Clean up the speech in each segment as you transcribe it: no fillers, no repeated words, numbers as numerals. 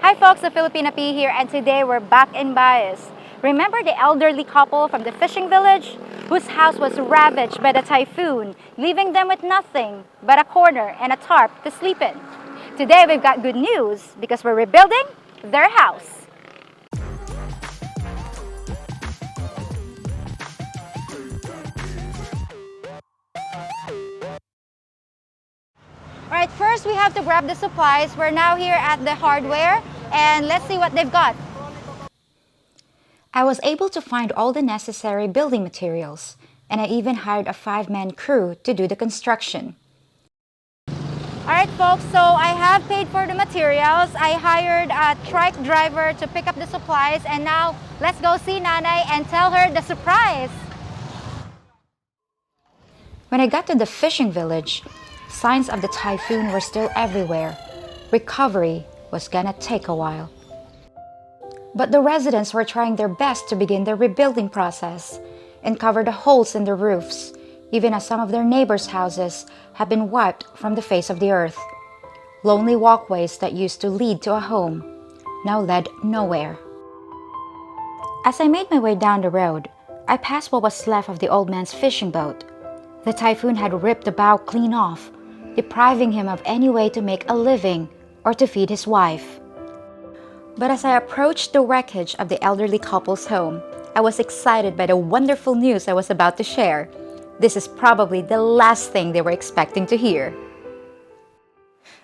Hi folks, the Filipina P here, and today we're back in Baez. Remember the elderly couple from the fishing village whose house was ravaged by the typhoon, leaving them with nothing but a corner and a tarp to sleep in? Today we've got good news because we're rebuilding their house. Alright, first we have to grab the supplies. We're now here at the hardware and let's see what they've got. I was able to find all the necessary building materials, and I even hired a 5-man crew to do the construction. Alright folks, so I have paid for the materials. I hired a trike driver to pick up the supplies, and now let's go see Nanay and tell her the surprise. When I got to the fishing village, signs of the typhoon were still everywhere. Recovery was gonna take a while. But the residents were trying their best to begin the rebuilding process and cover the holes in the roofs, even as some of their neighbors' houses have been wiped from the face of the earth. Lonely walkways that used to lead to a home now led nowhere. As I made my way down the road, I passed what was left of the old man's fishing boat. The typhoon had ripped the bow clean off, depriving him of any way to make a living or to feed his wife. But as I approached the wreckage of the elderly couple's home, I was excited by the wonderful news I was about to share. This is probably the last thing they were expecting to hear.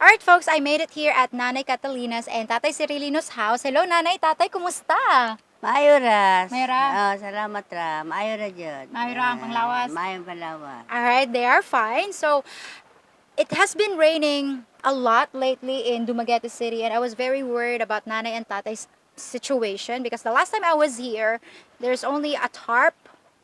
Alright folks, I made it here at Nanay Catalina's and Tatay Cirilino's house. Hello Nanay, Tatay, kumusta? Maayo ras. Maayo ra? Salamat ra. Maayo ra jud. Maayo ra ang panglawas? Maayo ang panglawas. Alright, they are fine. So, it has been raining a lot lately in Dumaguete City, and I was very worried about Nanay and Tatay's situation because the last time I was here, there's only a tarp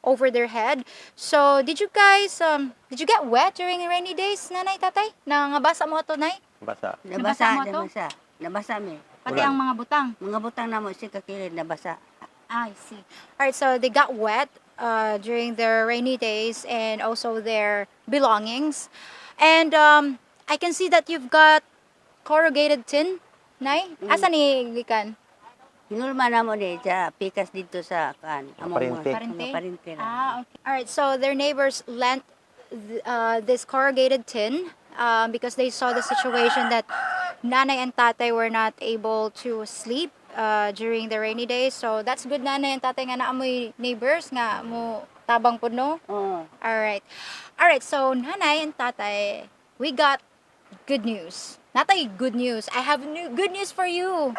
over their head. So, did you guys, did you get wet during the rainy days, Nanay, Tatay? Nangabasa mo ito, Nay? Basa. Nabasa, mo to? nabasa. Nabasa mi. Pati ang mga butang. Mga butang na mo si kakilid nabasa. I see. Alright, so they got wet during their rainy days and also their belongings. And I can see that you've got corrugated tin, Nay? Asa ni gikan? Hinulma na mo di sa pikas dito sa kan. Parinte. Parinte na. Okay. Alright, so their neighbors lent this corrugated tin because they saw the situation that Nanay and Tatay were not able to sleep during the rainy days. So that's good, Nanay and Tatay, nga naamoy neighbors nga mo tabang pud, no? Oo. Alright, so Nanay and Tatay, we got good news. Natay, good news. I have good news for you.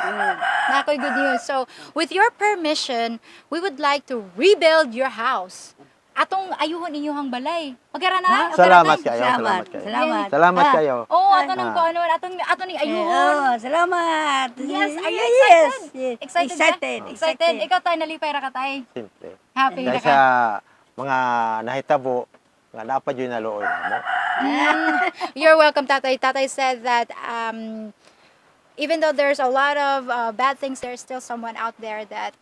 Nakoy good news. So, with your permission, we would like to rebuild your house. Atong ayuhon inyong balay. Pagkara na. Salamat kayo. Salamat. Salamat kayo. Salamat. Salamat kayo. Oh, ato nang kuano, ato ni ayuhon. Oo, salamat. Yes, are you excited? Yes. Excited ka? Excited. Ikaw tayo nalipay ra ka tay. Simple. Happy na Dahil ka. sa mga nahitabo, nga napad yun na looy mo. You're welcome, Tatay. Tatay said that even though there's a lot of bad things, there's still someone out there that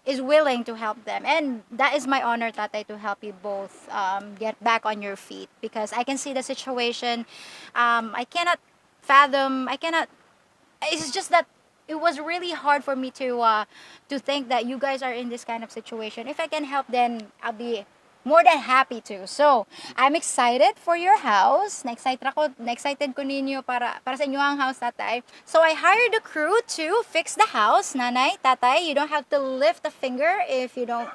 is willing to help them. And that is my honor, Tatay, to help you both get back on your feet. Because I can see the situation. I cannot fathom, it's just that it was really hard for me to think that you guys are in this kind of situation. If I can help, then I'll be more than happy to. So, I'm excited for your house. Na-excited ko ninyo para sa inyo ang house, Tatay. So, I hired a crew to fix the house. Nanay, Tatay, you don't have to lift a finger if you don't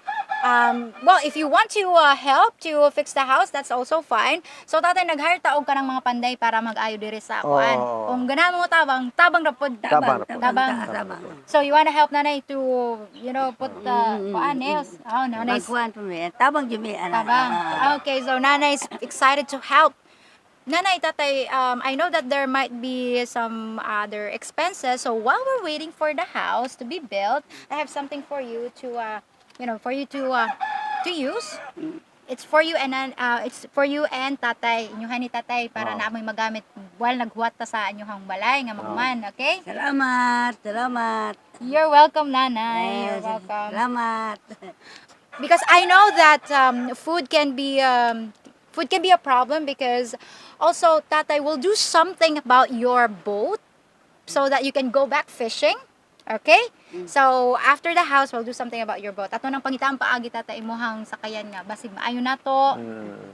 well, if you want to help to fix the house, that's also fine. So, Tatay, nag-hire taog ka ng mga panday para mag-ayo diri sa kuan. Oo. Kung ganahan mo tabang rapod. Tabang. Tabang. So, you wanna help, Nanay, to, put the kuan, nails? Oh, Nanay. Magkuhan po mi. Tabang jumi ana. Tabang. Okay, so Nanay's excited to help. Nanay, Tatay, I know that there might be some other expenses. So while we're waiting for the house to be built, I have something for you to, to use. It's for you and Tatay, inyuhan ni Tatay para na amoy magamit while naghuwat ta sa inyuhang balay nga magman, okay? Salamat. Salamat. You're welcome, Nanay. You're welcome. Salamat. Because I know that food can be a problem because also Tatay will do something about your boat so that you can go back fishing. Okay? So, after the house, we'll do something about your boat. Ato nang pangitaan paagi tata imuhang sakayan nga. Basig maayo na to.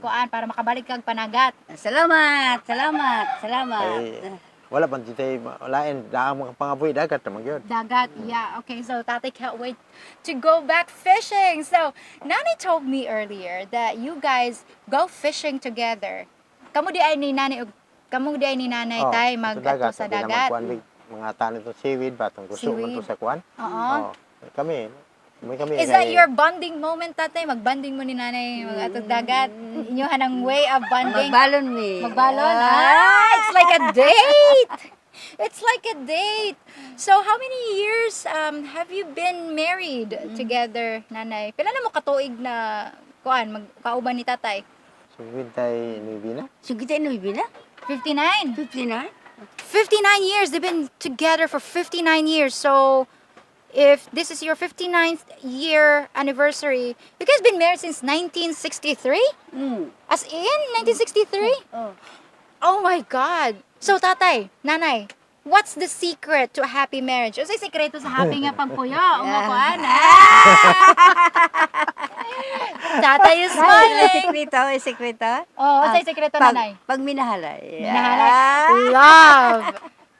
Kuan, para makabalik kag panagat. Salamat, salamat, salamat. Ay, wala man dito lain daang mga pangaboy dagat naman gyud. Dagat, yeah. Okay, so tatay can't wait to go back fishing. So, Nani told me earlier that you guys go fishing together. Kamu di ay ni Nani, kamu di ay ni Nanay tay mag ato sa dagat. Mga tanim to seaweed ba tong gusto man to sa kuan. Oo. Kami Is that your bonding moment, tatay? Magbanding mo ni Nanay mag ato dagat. Inyo hanang way of bonding. Magbalon mi. Magbalon. It's like a date. It's like a date. So, how many years have you been married together, Nanay? Pila na mo katuig na kuan magkauban ni tatay? Sugid tay Livin. Sugita no ibina? 59. 59? 59 years. They've been together for 59 years. So, if this is your 59th year anniversary, you guys been married since 1963? As in 1963? Oh my God. So, tatay, nanay, what's the secret to a happy marriage? Unsay sikreto sa happy nga pagpuyo? Umukuan. Tatay is smiling. Sekreto? Oh, unsay sikreto, nanay? Pag minahalay. Love.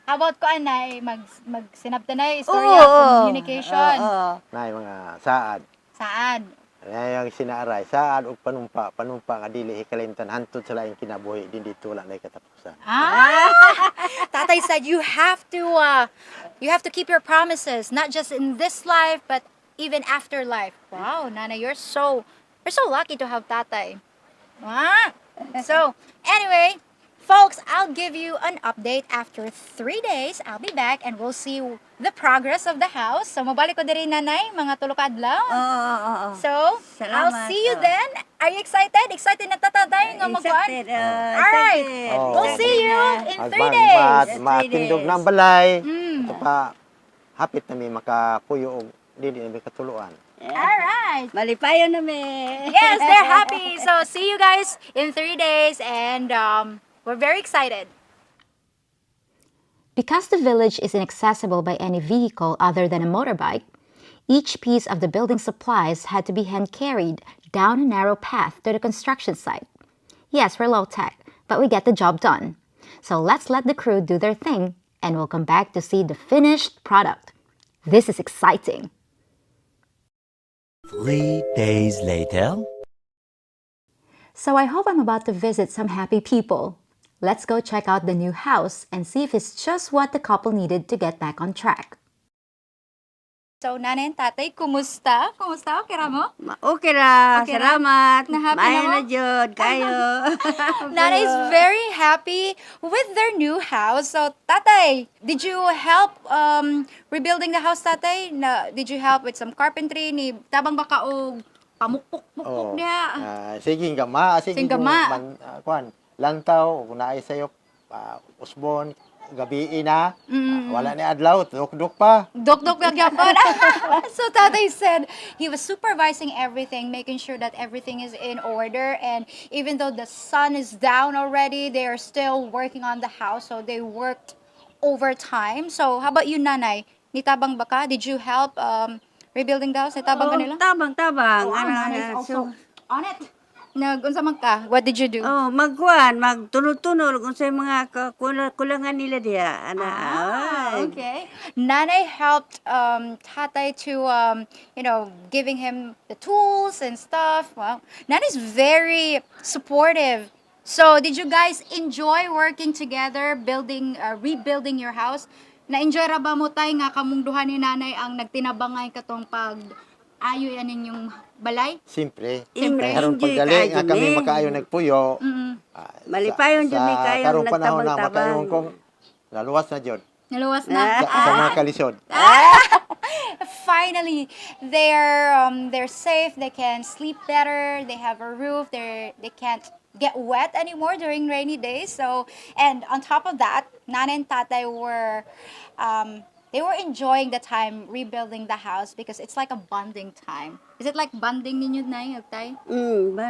How about ko, anay? Magsinabtanay, istorya, communication. Nay mga saad. Saan? Ay ang sinaaray saad ug panumpa nga dili hikalimtan hantud sa laing kinabuhi din dito wala nay katapusan. Tatay said you have to keep your promises, not just in this life but even after life. Wow, Nana, you're so lucky to have tatay. So, anyway, folks, I'll give you an update after 3 days. I'll be back and we'll see the progress of the house. So, mabalik ko diri, nanay, mga tulok adlaw. So, I'll see you then. Are you excited? Excited na tatay nga magkuhan? Alright, we'll see you in 3 days. Matindog na ang balay. Ito pa, hapit na may makapuyo og dili na may katuluan. Alright. Malipayon na mi. Yes, they're happy. So, see you guys in 3 days and we're very excited. Because the village is inaccessible by any vehicle other than a motorbike, each piece of the building supplies had to be hand-carried down a narrow path to the construction site. Yes, we're low-tech, but we get the job done. So let's let the crew do their thing, and we'll come back to see the finished product. This is exciting. 3 days later. So I hope I'm about to visit some happy people. Let's go check out the new house and see if it's just what the couple needed to get back on track. So, nanay and tatay, kumusta? Kumusta? Okay ra mo? Okay ra, Okay ra? salamat. Na-happy Maayo na mo? na jud kayo. Nanay is very happy with their new house. So, tatay, did you help rebuilding the house, tatay? Did you help with some carpentry? Ni tabang baka og pamukpok-mukpok niya? Sige gama, Sige gama. Kuan, lantaw ug naay sayo usbon gabi na. Wala ni adlaw, duk-duk pa. Dok-dok gyapon. So tatay said he was supervising everything, making sure that everything is in order. And even though the sun is down already, they are still working on the house. So they worked overtime. So how about you, nanay? Nitabang ba ka? Did you help rebuilding the house? Nitabang ka nila? Tabang. Nanay is also on it. Unsa man ka? What did you do? Magkuan, magtunod-tunod kung sa mga kulangan nila diya. Okay. Nanay helped tatay to, giving him the tools and stuff. Wow. Nanay's very supportive. So, did you guys enjoy working together, rebuilding your house? Na-enjoy ra ba mo tay nga kamong duha ni nanay ang nagtinabangay katong ayo yan ninyong balay? Siyempre. Siyempre. Karon pagdali nga kami makaayo nagpuyo. Malipayon jud mi kayo karong panahon na nagtabang-tabang. makayon kong naluwas na jud. Naluwas na. Sa mga kalisod. Finally, they're safe. They can sleep better. They have a roof. They can't get wet anymore during rainy days. So, and on top of that, Nana and Tatay were enjoying the time rebuilding the house because it's like a bonding time. Is it like bonding ninyo, Nay, Tay?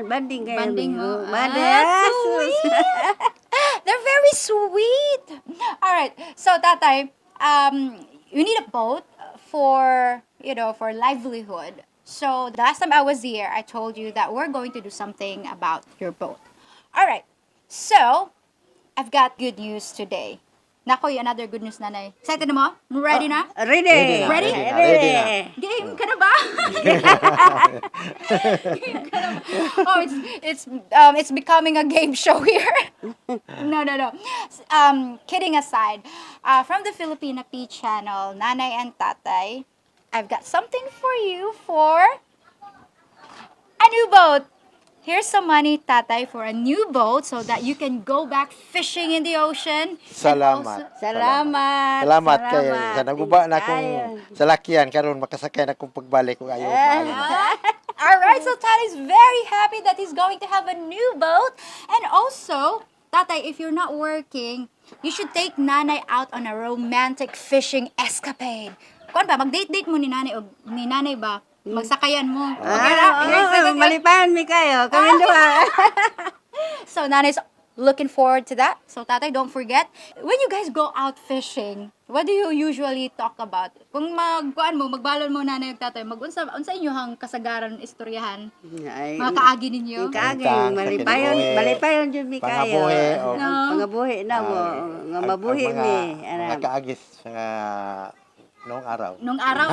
Banding kayo. Banding mo. Sweet. They're very sweet. All right. So, Tatay, you need a boat for, for livelihood. So the last time I was here, I told you that we're going to do something about your boat. All right. So, I've got good news today. Nakoy, another good news, nanay. Excited na mo? Ready na? Ready. Ready na, Ready? ready na. Game ka na ba? Game ka na ba? Oh, it's becoming a game show here. No. Kidding aside, from the Filipina P channel, Nanay and Tatay, I've got something for you for a new boat. Here's some money, Tatay, for a new boat so that you can go back fishing in the ocean. Salamat. Salamat. Salamat kay sa naguba na akong Kayo. salakyan karon makasakay na akong pagbalik ko ayo maayo. All right, so Tatay's very happy that he's going to have a new boat. And also, Tatay, if you're not working, you should take Nanay out on a romantic fishing escapade. Kuan ba, mag-date-date mo ni Nanay ba? Magsakayan mo. Okay na? Malipayan mi kayo. Kami duha. So, Nanay's looking forward to that. So, Tatay, don't forget, when you guys go out fishing, what do you usually talk about? Kung magbalon mo, Nanay at Tatay, unsa inyo hang kasagaran istoryahan? Ay, Mga kaagi ninyo? kaagay, malipayon jud mi kayo. Pangabuhi o Pangabuhi na mo. Nga mabuhi mi. mga kaagis nga noong araw. Nung araw.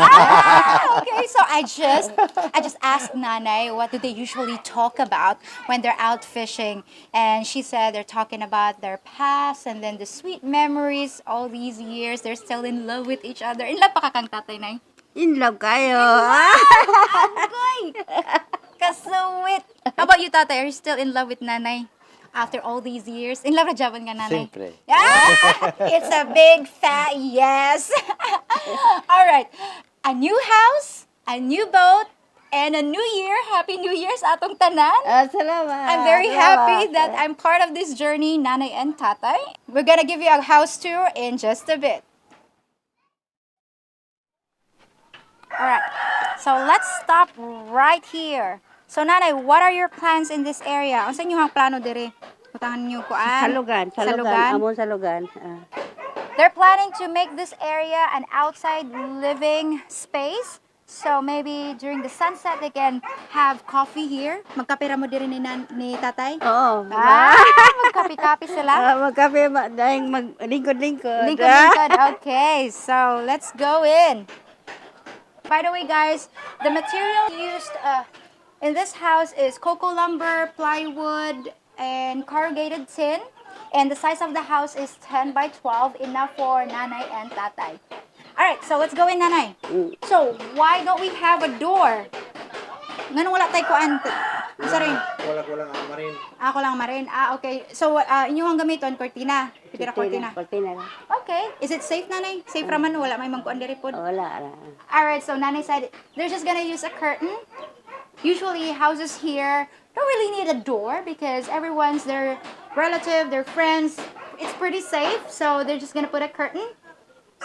Okay. So I just asked Nanay what do they usually talk about when they're out fishing, and she said they're talking about their past and then the sweet memories all these years. They're still in love with each other. In love pa ka kang tatay, Nay? In love kayo. Agoy! Kasweet. How about you, Tatay? Are you still in love with Nanay? After all these years, in love na jaban nga, Nanay? Siyempre. It's a big fat yes. All right. A new house, a new boat, and a new year. Happy New Year sa atong tanan. Salamat. I'm very happy that I'm part of this journey, Nanay and Tatay. We're gonna give you a house tour in just a bit. All right. So let's stop right here. So, Nanay, what are your plans in this area? Ano sa inyo ang plano dire? Utangan niyo kuan? Salugan. Amon salugan. They're planning to make this area an outside living space. So, maybe during the sunset, they can have coffee here. Magkapira mo dire ni Tatay? Oo. Magkapi-kapi sila? Magkape, dahil maglingkod-lingkod. Lingkod. Okay, so let's go in. By the way, guys, the material used in this house is cocoa lumber, plywood, and corrugated tin. And the size of the house is 10 by 12, enough for Nanay and Tatay. Alright, so let's go in, Nanay. So, why don't we have a door? Ganun wala tayo kuan. Sorry. Wala marin. Ako lang marin. Okay. So, inyong gamiton, cortina. Pipira cortina. Cortina. Okay. Is it safe, Nanay? Safe raman, wala may magkuan diri pod. Wala. Alright, so Nanay said they're just gonna use a curtain. Usually, houses here don't really need a door because everyone's their relative, their friends. It's pretty safe, so they're just gonna put a curtain.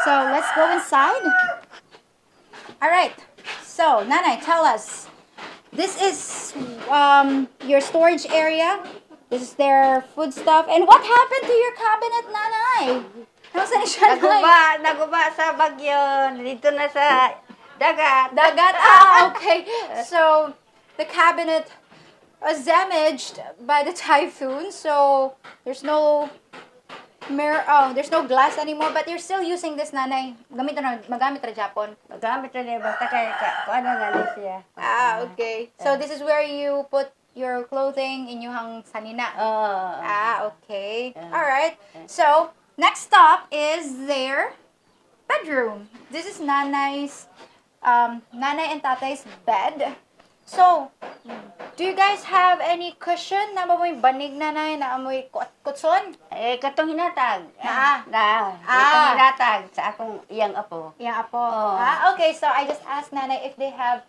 So, let's go inside. Alright. So, Nanay, tell us. This is your storage area. This is their food stuff. And what happened to your cabinet, Nanay? Nasaan siya, Nanay? Naguba sa bagyo. Dito na sa dagat. Dagat? Okay. So, the cabinet was damaged by the typhoon. So, there's no mirror, there's no glass anymore. But you're still using this, Nanay. Magamit ra Japon. Magamit na niya. Basta kung ano na siya. Okay. So, this is where you put your clothing in yung sanina. Okay. Alright. So, next stop is their bedroom. This is Nanay's, Nanay and Tatay's bed. So, do you guys have any cushion na amoy banig, Nanay, na amoy kutson? Katong hinatag. Ah. Katong hinatag sa akong iyang apo. Yeah, apo. Okay, so I just asked Nanay if they have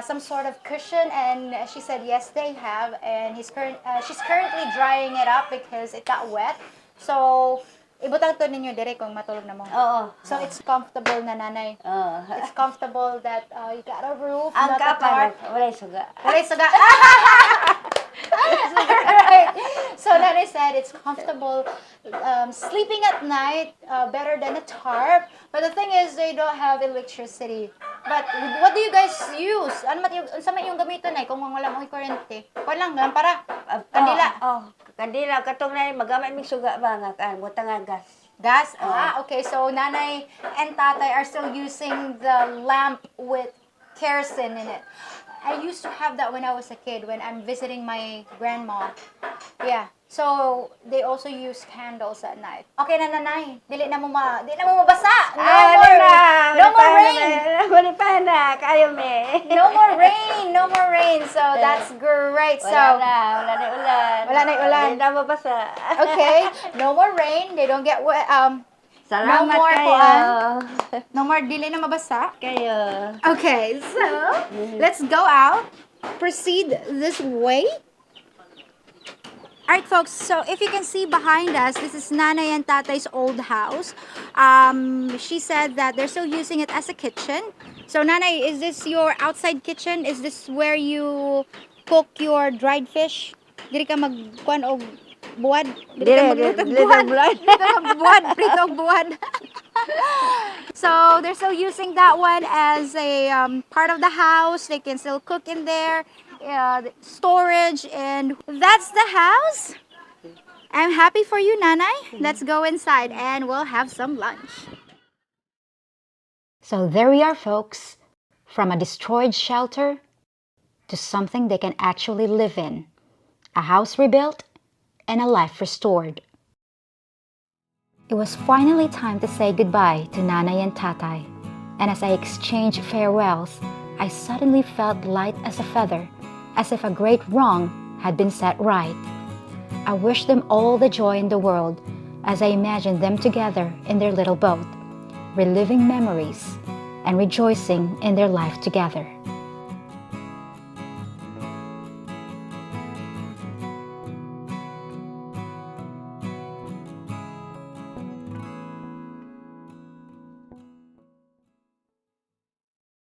some sort of cushion, and she said yes, they have, and she's currently drying it up because it got wet. So, ibutang to ninyo dire kung matulog na mo. So, it's comfortable na, Nanay. It's comfortable that you got a roof, Ang not a kapan, tarp. walay suga. Alright. So Nanay said it's comfortable sleeping at night, better than a tarp. But the thing is, they don't have electricity. But what do you guys use? Ano sa yung gamiton ay kung wala mo kuryente? Walang lampara. Kandila. Kandila katong na magamay mig suga ba nga kan butang nga gas. Gas? Okay. So Nanay and Tatay are still using the lamp with kerosene in it. I used to have that when I was a kid, when I'm visiting my grandma. Yeah. So, they also use candles at night. Okay na, Nanay. Dili na mo mabasa. No more rain. Wala pa na, kayo me. No more rain. No more rain. So, that's great. So, Wala na ulan. Wala na ulan. Hindi na mabasa. Okay. No more rain. They don't get wet. Salamat no more kayo. No more dili na mabasa. Kayo. Okay, so let's go out. Proceed this way. Alright, folks, so if you can see behind us, this is Nanay and Tatay's old house. She said that they're still using it as a kitchen. So, Nanay, is this your outside kitchen? Is this where you cook your dried fish? Diri ka magkuan og buwad? Diri ka maglutog buwad? Diri ka magbuwad, prito og buwad. So, they're still using that one as a part of the house. They can still cook in there. Storage, and that's the house. I'm happy for you, Nanay. Let's go inside and we'll have some lunch. So there we are, folks. From a destroyed shelter to something they can actually live in. A house rebuilt and a life restored. It was finally time to say goodbye to Nanay and Tatay. And as I exchanged farewells, I suddenly felt light as a feather, as if a great wrong had been set right. I wish them all the joy in the world as I imagined them together in their little boat, reliving memories and rejoicing in their life together.